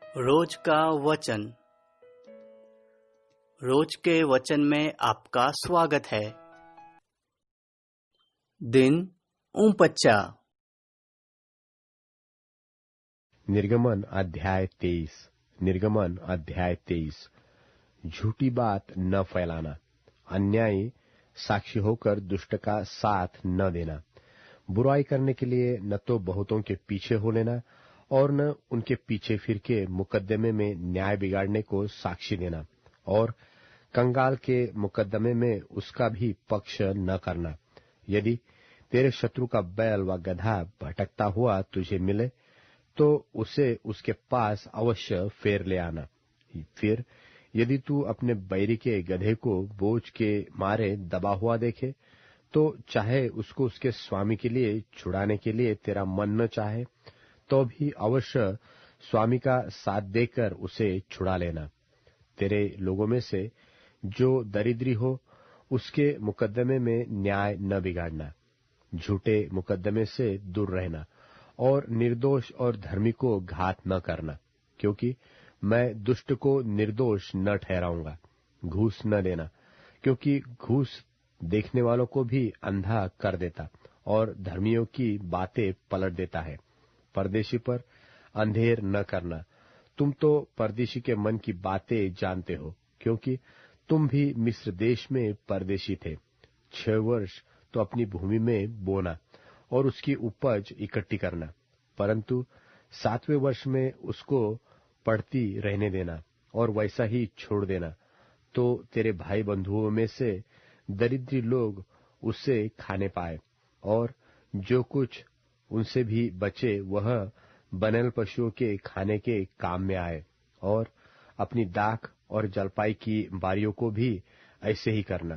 रोज का वचन। रोज के वचन में आपका स्वागत है। दिन 49। निर्गमन अध्याय 23। झूठी बात न फैलाना, अन्यायी साक्षी होकर दुष्ट का साथ न देना, बुराई करने के लिए न तो बहुतों के पीछे हो लेना और न उनके पीछे फिर के मुकदमे में न्याय बिगाड़ने को साक्षी देना, और कंगाल के मुकदमे में उसका भी पक्ष न करना। यदि तेरे शत्रु का बैल व गधा भटकता हुआ तुझे मिले तो उसे उसके पास अवश्य फेर ले आना। फिर यदि तू अपने बैरी के गधे को बोझ के मारे दबा हुआ देखे, तो चाहे उसको उसके स्वामी के लिए छुड़ाने के लिए तेरा मन न चाहे, तो भी अवश्य स्वामी का साथ देकर उसे छुड़ा लेना। तेरे लोगों में से जो दरिद्री हो, उसके मुकदमे में न्याय न बिगाड़ना, झूठे मुकदमे से दूर रहना और निर्दोष और धर्मी को घात न करना, क्योंकि मैं दुष्ट को निर्दोष न ठहराऊंगा। घूस न देना, क्योंकि घूस देखने वालों को भी अंधा कर देता और धर्मियों की बातें पलट देता है। परदेशी पर अंधेर न करना, तुम तो परदेशी के मन की बातें जानते हो, क्योंकि तुम भी मिस्र देश में परदेशी थे। 6 वर्ष तो अपनी भूमि में बोना और उसकी उपज इकट्ठी करना, परंतु 7वें वर्ष में उसको पड़ती रहने देना और वैसा ही छोड़ देना, तो तेरे भाई बंधुओं में से दरिद्री लोग उससे खाने पाए, और जो कुछ उनसे भी बचे वह बनेल पशुओं के खाने के काम में आए। और अपनी दाख और जलपाई की बारियों को भी ऐसे ही करना।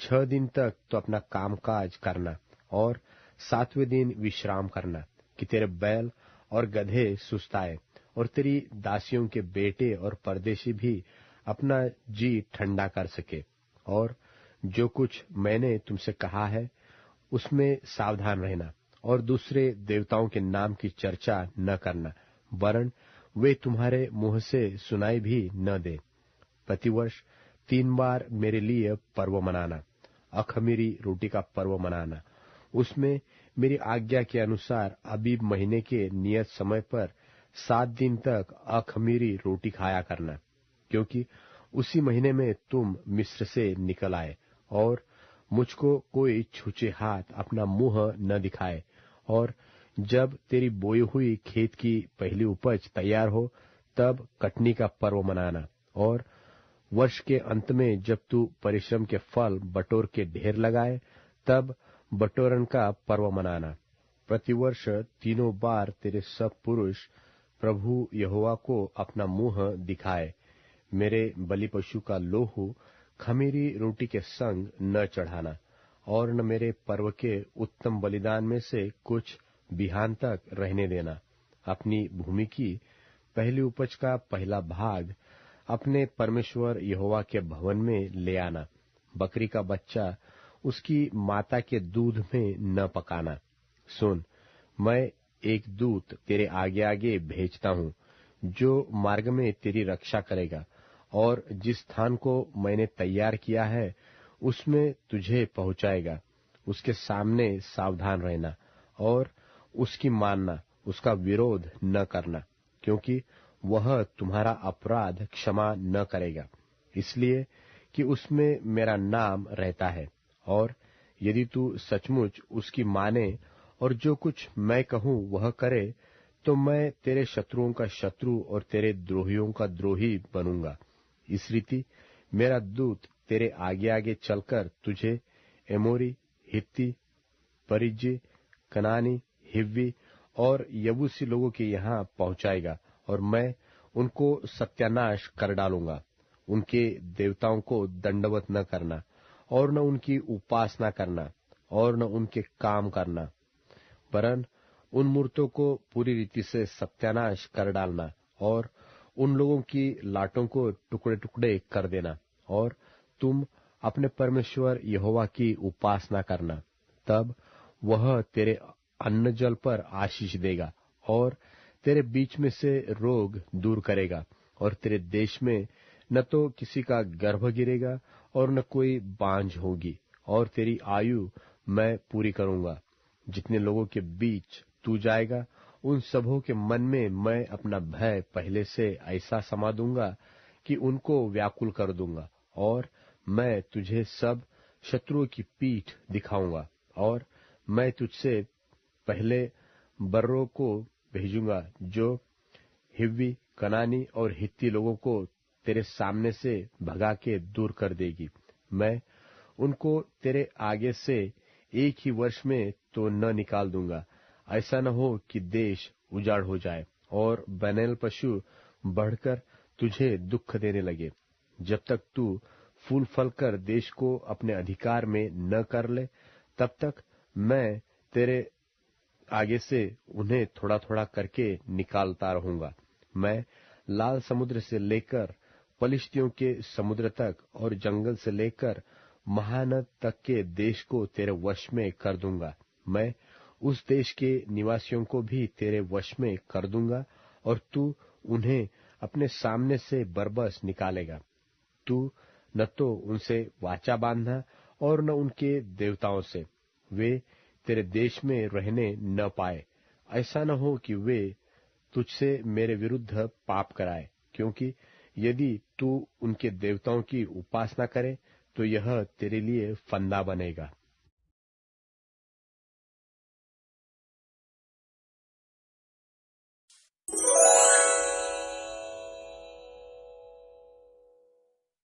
6 दिन तक तो अपना कामकाज करना और 7वें दिन विश्राम करना, कि तेरे बैल और गधे सुस्ताए और तेरी दासियों के बेटे और परदेशी भी अपना जी ठंडा कर सके। और जो कुछ मैंने तुमसे कहा है उसमें सावधान रहना और दूसरे देवताओं के नाम की चर्चा न करना, वरन वे तुम्हारे मुंह से सुनाई भी न दे। प्रतिवर्ष 3 बार मेरे लिए पर्व मनाना। अखमीरी रोटी का पर्व मनाना, उसमें मेरी आज्ञा के अनुसार अबीब महीने के नियत समय पर 7 दिन तक अखमीरी रोटी खाया करना, क्योंकि उसी महीने में तुम मिस्र से निकल आए। और मुझको कोई छूछे हाथ अपना मुंह न दिखाए। और जब तेरी बोई हुई खेत की पहली उपज तैयार हो, तब कटनी का पर्व मनाना। और वर्ष के अंत में जब तू परिश्रम के फल बटोर के ढेर लगाए, तब बटोरन का पर्व मनाना। प्रतिवर्ष 3 बार तेरे सब पुरुष प्रभु यहोवा को अपना मुंह दिखाए। मेरे बलि पशु का लोहू खमीरी रोटी के संग न चढ़ाना, और न मेरे पर्व के उत्तम बलिदान में से कुछ बिहान तक रहने देना। अपनी भूमि की पहली उपज का पहला भाग अपने परमेश्वर यहोवा के भवन में ले आना। बकरी का बच्चा उसकी माता के दूध में न पकाना। सुन, मैं एक दूत तेरे आगे आगे भेजता हूँ, जो मार्ग में तेरी रक्षा करेगा, और जिस स्थान को मैंने तैयार किया है उसमें तुझे पहुंचाएगा। उसके सामने सावधान रहना और उसकी मानना, उसका विरोध न करना, क्योंकि वह तुम्हारा अपराध क्षमा न करेगा, इसलिए कि उसमें मेरा नाम रहता है। और यदि तू सचमुच उसकी माने और जो कुछ मैं कहूँ वह करे, तो मैं तेरे शत्रुओं का शत्रु और तेरे द्रोहियों का द्रोही बनूंगा। इस रीति मेरा दूत तेरे आगे आगे चलकर तुझे एमोरी, हित्ती, परिज्जी, कनानी, हिव्वी और यबूसी लोगों के यहाँ पहुंचाएगा, और मैं उनको सत्यानाश कर डालूंगा। उनके देवताओं को दंडवत न करना, और न उनकी उपासना करना, और न उनके काम करना, वरन उन मूर्तों को पूरी रीति से सत्यानाश कर डालना, और उन लोगों की लाटों को टुकड़े टुकड़े कर देना। और तुम अपने परमेश्वर यहोवा की उपासना करना, तब वह तेरे अन्न जल पर आशीष देगा और तेरे बीच में से रोग दूर करेगा, और तेरे देश में न तो किसी का गर्भ गिरेगा और न कोई बांझ होगी, और तेरी आयु मैं पूरी करूंगा। जितने लोगों के बीच तू जाएगा, उन सबों के मन में मैं अपना भय पहले से ऐसा समा दूंगा कि उनको व्याकुल कर दूंगा, और मैं तुझे सब शत्रुओं की पीठ दिखाऊंगा। और मैं तुझसे पहले बर्रों को भेजूंगा, जो हिव्वी, कनानी और हित्ती लोगों को तेरे सामने से भगा के दूर कर देगी। मैं उनको तेरे आगे से एक ही वर्ष में तो न निकाल दूंगा। ऐसा न हो कि देश उजाड़ हो जाए और बनैल पशु बढ़कर तुझे दुख देने लगे। जब तक तू फूल फल कर देश को अपने अधिकार में न कर ले, तब तक मैं तेरे आगे से उन्हें थोड़ा थोड़ा करके निकालता रहूंगा। मैं लाल समुद्र से लेकर पलिश्तियों के समुद्र तक और जंगल से लेकर महानद तक के देश को तेरे वश में कर दूंगा। मैं उस देश के निवासियों को भी तेरे वश में कर दूंगा, और तू उन्हें अपने सामने से बरबस निकालेगा। तू न तो उनसे वाचा बांधना और न उनके देवताओं से। वे तेरे देश में रहने न पाए। ऐसा न हो कि वे तुझसे मेरे विरुद्ध पाप कराए, क्योंकि यदि तू उनके देवताओं की उपासना करे तो यह तेरे लिए फंदा बनेगा।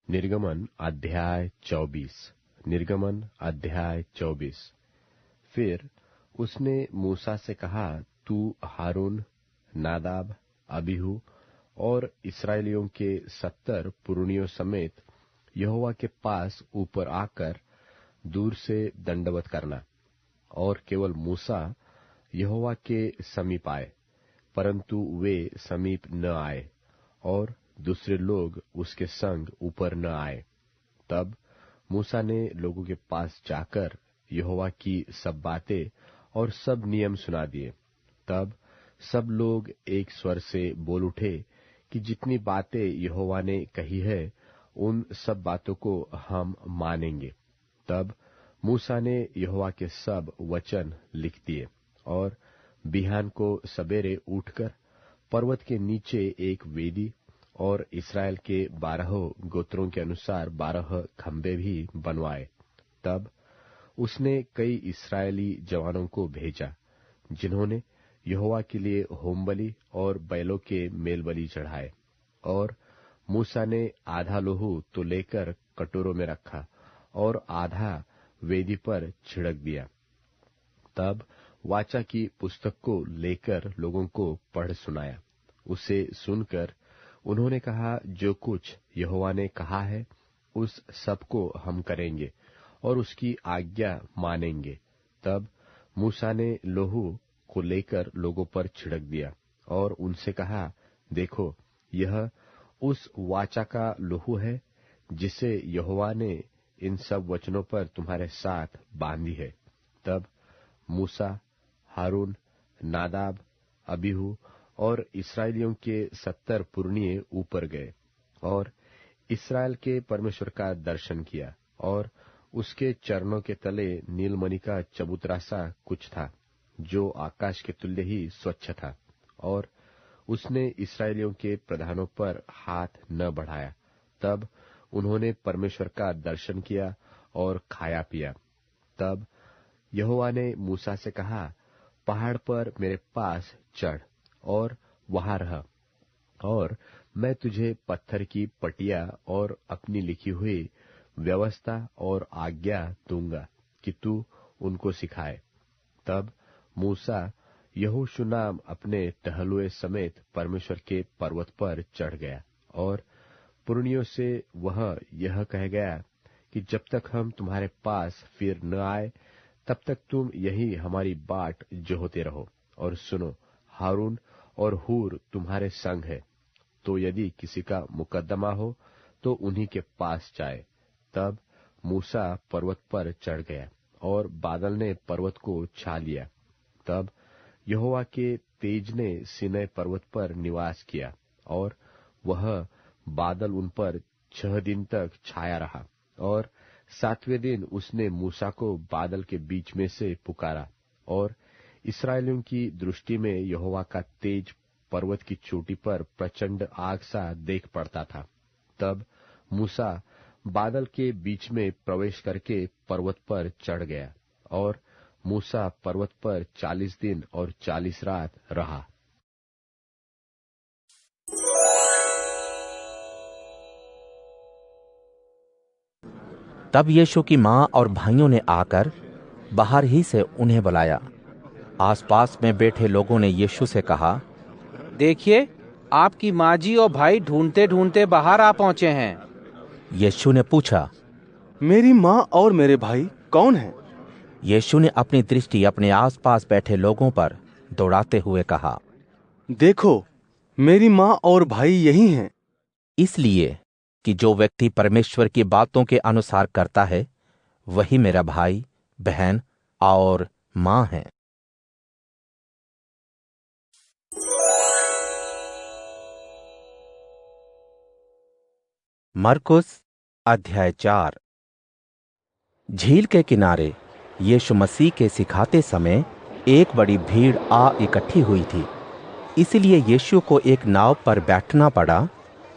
निर्गमन अध्याय 24। निर्गमन अध्याय 24। फिर उसने मूसा से कहा, तू हारून, नादाब, अबीहू और इस्राएलियों के 70 पुरनियों समेत यहोवा के पास ऊपर आकर दूर से दंडवत करना। और केवल मूसा यहोवा के समीप आए, परंतु वे समीप न आए, और दूसरे लोग उसके संग ऊपर न आए। तब मूसा ने लोगों के पास जाकर यहोवा की सब बातें और सब नियम सुना दिए। तब सब लोग एक स्वर से बोल उठे कि जितनी बातें यहोवा ने कही है, उन सब बातों को हम मानेंगे। तब मूसा ने यहोवा के सब वचन लिख दिए, और बिहान को सबेरे उठकर पर्वत के नीचे एक वेदी और इस्राएल के 12 गोत्रों के अनुसार 12 खंबे भी बनवाए। तब उसने कई इस्राएली जवानों को भेजा, जिन्होंने यहोवा के लिए होमबलि और बैलों के मेलबलि चढ़ाए। और मूसा ने आधा लोहू तो लेकर कटोरों में रखा और आधा वेदी पर छिड़क दिया। तब वाचा की पुस्तक को लेकर लोगों को पढ़ सुनाया। उसे सुनकर उन्होंने कहा, जो कुछ यहोवा ने कहा है उस सब को हम करेंगे और उसकी आज्ञा मानेंगे। तब मूसा ने लोहू को लेकर लोगों पर छिड़क दिया और उनसे कहा, देखो, यह उस वाचा का लोहू है जिसे यहोवा ने इन सब वचनों पर तुम्हारे साथ बांधी है। तब मूसा, हारून, नादाब, अबीहू और इस्राएलियों के 70 पुरनिये ऊपर गए और इस्राएल के परमेश्वर का दर्शन किया। और उसके चरणों के तले नीलमणि का चबूतरा सा कुछ था, जो आकाश के तुल्य ही स्वच्छ था। और उसने इस्राएलियों के प्रधानों पर हाथ न बढ़ाया। तब उन्होंने परमेश्वर का दर्शन किया और खाया पिया। तब यहोवा ने मूसा से कहा, पहाड़ पर मेरे पास चढ़ और वहां रह, और मैं तुझे पत्थर की पटिया और अपनी लिखी हुई व्यवस्था और आज्ञा दूंगा कि तू उनको सिखाए। तब मूसा यहोशू नाम अपने टहलुए समेत परमेश्वर के पर्वत पर चढ़ गया, और पुरनियों से वह यह कह गया कि जब तक हम तुम्हारे पास फिर न आए, तब तक तुम यही हमारी बाट जोहते रहो। और सुनो, हारून और हूर तुम्हारे संग है, तो यदि किसी का मुकद्दमा हो तो उन्हीं के पास जाए। तब मूसा पर्वत पर चढ़ गया और बादल ने पर्वत को छा लिया। तब यहोवा के तेज ने सीनै पर्वत पर निवास किया और वह बादल उन पर 6 दिन तक छाया रहा। और 7वें दिन उसने मूसा को बादल के बीच में से पुकारा, और इस्राएलियों की दृष्टि में यहोवा का तेज पर्वत की चोटी पर प्रचंड आग सा देख पड़ता था। तब मूसा बादल के बीच में प्रवेश करके पर्वत पर चढ़ गया, और मूसा पर्वत पर 40 दिन और 40 रात रहा। तब यीशु की मां और भाइयों ने आकर बाहर ही से उन्हें बुलाया। आसपास में बैठे लोगों ने यीशु से कहा, देखिए, आपकी माँ जी और भाई ढूंढते ढूंढते बाहर आ पहुंचे हैं। यीशु ने पूछा, मेरी माँ और मेरे भाई कौन हैं? यीशु ने अपनी दृष्टि अपने आसपास बैठे लोगों पर दौड़ाते हुए कहा, देखो, मेरी माँ और भाई यही हैं। इसलिए कि जो व्यक्ति परमेश्वर की बातों के अनुसार करता है, वही मेरा भाई, बहन और माँ है। मरकुस अध्याय 4। झील के किनारे यीशु मसीह के सिखाते समय एक बड़ी भीड़ आ इकट्ठी हुई थी, इसलिए यीशु को एक नाव पर बैठना पड़ा,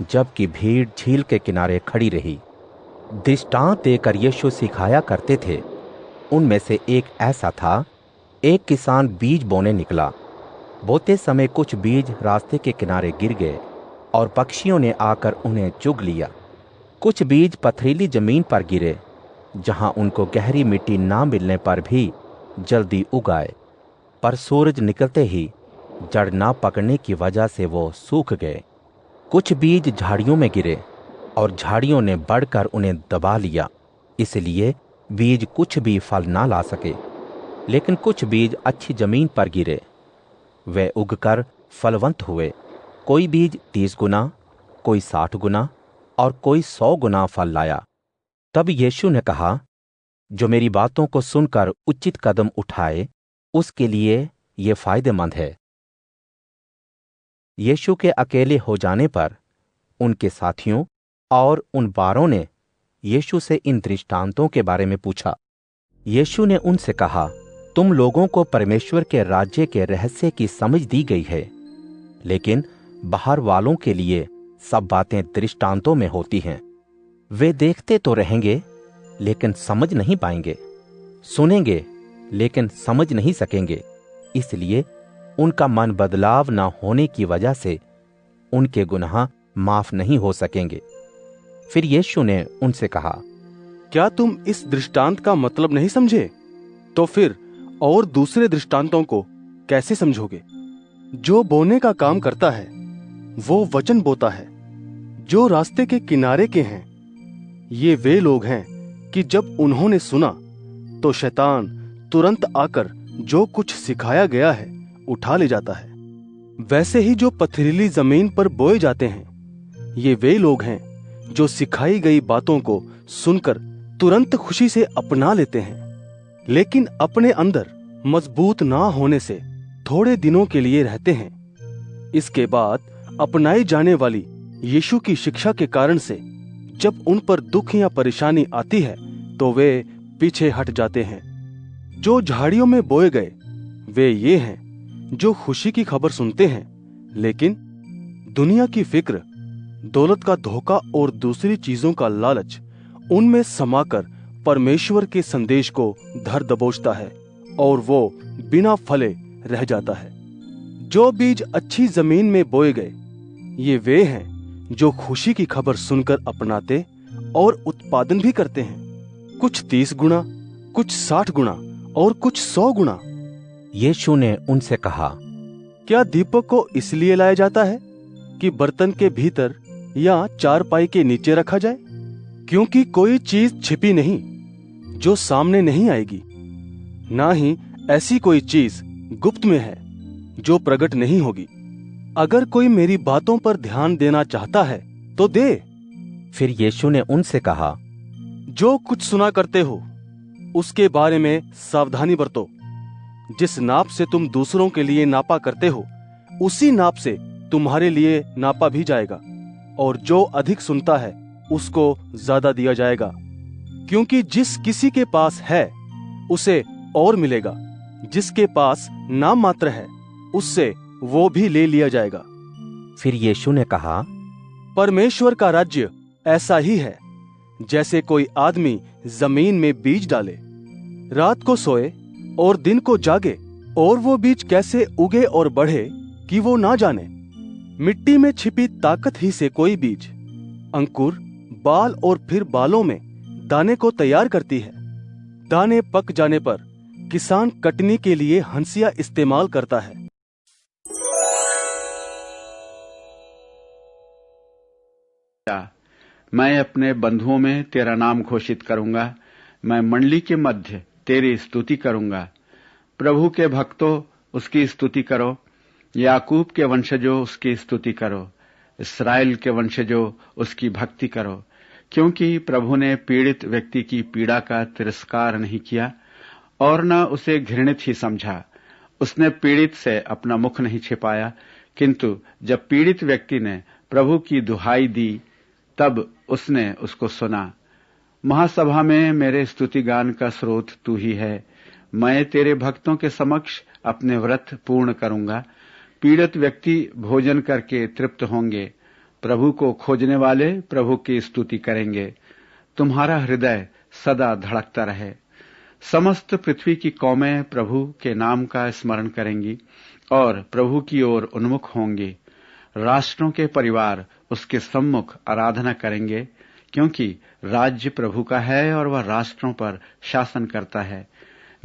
जबकि भीड़ झील के किनारे खड़ी रही। दृष्टांत देकर यीशु सिखाया करते थे। उनमें से एक ऐसा था, एक किसान बीज बोने निकला। बोते समय कुछ बीज रास्ते के किनारे गिर गए और पक्षियों ने आकर उन्हें चुग लिया। कुछ बीज पथरीली जमीन पर गिरे, जहां उनको गहरी मिट्टी ना मिलने पर भी जल्दी उग आए, पर सूरज निकलते ही जड़ ना पकड़ने की वजह से वो सूख गए। कुछ बीज झाड़ियों में गिरे और झाड़ियों ने बढ़कर उन्हें दबा लिया, इसलिए बीज कुछ भी फल ना ला सके। लेकिन कुछ बीज अच्छी जमीन पर गिरे, वे उगकर फलवंत हुए। कोई बीज 30 गुना, कोई 60 गुना और कोई 100 गुना फल लाया। तब यीशु ने कहा, जो मेरी बातों को सुनकर उचित कदम उठाए, उसके लिए ये फायदेमंद है। यीशु के अकेले हो जाने पर उनके साथियों और उन 12 ने यीशु से इन दृष्टांतों के बारे में पूछा। यीशु ने उनसे कहा, तुम लोगों को परमेश्वर के राज्य के रहस्य की समझ दी गई है, लेकिन बाहर वालों के लिए सब बातें दृष्टांतों में होती हैं। वे देखते तो रहेंगे, लेकिन समझ नहीं पाएंगे, सुनेंगे, लेकिन समझ नहीं सकेंगे, इसलिए उनका मन बदलाव न होने की वजह से उनके गुनाह माफ नहीं हो सकेंगे। फिर यीशु ने उनसे कहा, क्या तुम इस दृष्टांत का मतलब नहीं समझे? तो फिर और दूसरे दृष्टांतों को कैसे समझोगे? जो बोने का काम करता है, वो वचन बोता है, जो रास्ते के किनारे के हैं। ये वे लोग हैं कि जब उन्होंने सुना तो शैतान तुरंत आकर जो कुछ सिखाया गया है उठा ले जाता है। वैसे ही जो पथरीली जमीन पर बोए जाते हैं, ये वे लोग हैं जो सिखाई गई बातों को सुनकर तुरंत खुशी से अपना लेते हैं, लेकिन अपने अंदर मजबूत ना होने से थोड़े दिनों के लिए रहते हैं। इसके बाद अपनाई जाने वाली यीशु की शिक्षा के कारण से जब उन पर दुख या परेशानी आती है तो वे पीछे हट जाते हैं। जो झाड़ियों में बोए गए वे ये हैं जो खुशी की खबर सुनते हैं, लेकिन दुनिया की फिक्र, दौलत का धोखा और दूसरी चीजों का लालच उनमें समाकर परमेश्वर के संदेश को धर दबोचता है और वो बिना फले रह जाता है। जो बीज अच्छी जमीन में बोए गए, ये वे हैं जो खुशी की खबर सुनकर अपनाते और उत्पादन भी करते हैं, कुछ 30 गुना, कुछ 60 गुना और कुछ 100 गुना। यीशु ने उनसे कहा, क्या दीपक को इसलिए लाया जाता है कि बर्तन के भीतर या चारपाई के नीचे रखा जाए? क्योंकि कोई चीज छिपी नहीं जो सामने नहीं आएगी, ना ही ऐसी कोई चीज गुप्त में है जो प्रकट नहीं होगी। अगर कोई मेरी बातों पर ध्यान देना चाहता है तो दे। फिर यीशु ने उनसे कहा, जो कुछ सुना करते हो उसके बारे में सावधानी बरतो। जिस नाप से तुम दूसरों के लिए नापा करते हो, उसी नाप से तुम्हारे लिए नापा भी जाएगा। और जो अधिक सुनता है उसको ज्यादा दिया जाएगा, क्योंकि जिस किसी के पास है उसे और मिलेगा, जिसके पास नाम मात्र है उससे वो भी ले लिया जाएगा। फिर यीशु ने कहा, परमेश्वर का राज्य ऐसा ही है जैसे कोई आदमी जमीन में बीज डाले, रात को सोए और दिन को जागे, और वो बीज कैसे उगे और बढ़े कि वो ना जाने। मिट्टी में छिपी ताकत ही से कोई बीज अंकुर, बाल और फिर बालों में दाने को तैयार करती है। दाने पक जाने पर किसान कटने के लिए हंसिया इस्तेमाल करता है। मैं अपने बंधुओं में तेरा नाम घोषित करूंगा, मैं मंडली के मध्य तेरी स्तुति करूंगा। प्रभु के भक्तों, उसकी स्तुति करो। याकूब के वंशजों, उसकी स्तुति करो। इस्राएल के वंशजों, उसकी भक्ति करो। क्योंकि प्रभु ने पीड़ित व्यक्ति की पीड़ा का तिरस्कार नहीं किया और न उसे घृणित ही समझा। उसने पीड़ित से अपना मुख नहीं छिपाया, किंतु जब पीड़ित व्यक्ति ने प्रभु की दुहाई दी तब उसने उसको सुना। महासभा में मेरे स्तुति गान का स्रोत तू ही है। मैं तेरे भक्तों के समक्ष अपने व्रत पूर्ण करूंगा। पीड़ित व्यक्ति भोजन करके तृप्त होंगे। प्रभु को खोजने वाले प्रभु की स्तुति करेंगे। तुम्हारा हृदय सदा धड़कता रहे। समस्त पृथ्वी की कौमें प्रभु के नाम का स्मरण करेंगी और प्रभु की ओर उन्मुख होंगी। राष्ट्रों के परिवार उसके सम्मुख आराधना करेंगे, क्योंकि राज्य प्रभु का है और वह राष्ट्रों पर शासन करता है।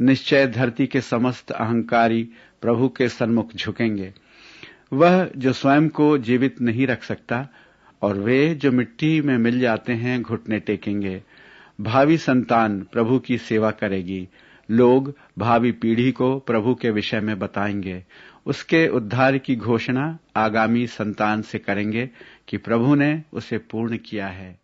निश्चय धरती के समस्त अहंकारी प्रभु के सन्मुख झुकेंगे। वह जो स्वयं को जीवित नहीं रख सकता और वे जो मिट्टी में मिल जाते हैं घुटने टेकेंगे। भावी संतान प्रभु की सेवा करेगी। लोग भावी पीढ़ी को प्रभु के विषय में बताएंगे। उसके उद्धार की घोषणा आगामी संतान से करेंगे कि प्रभु ने उसे पूर्ण किया है।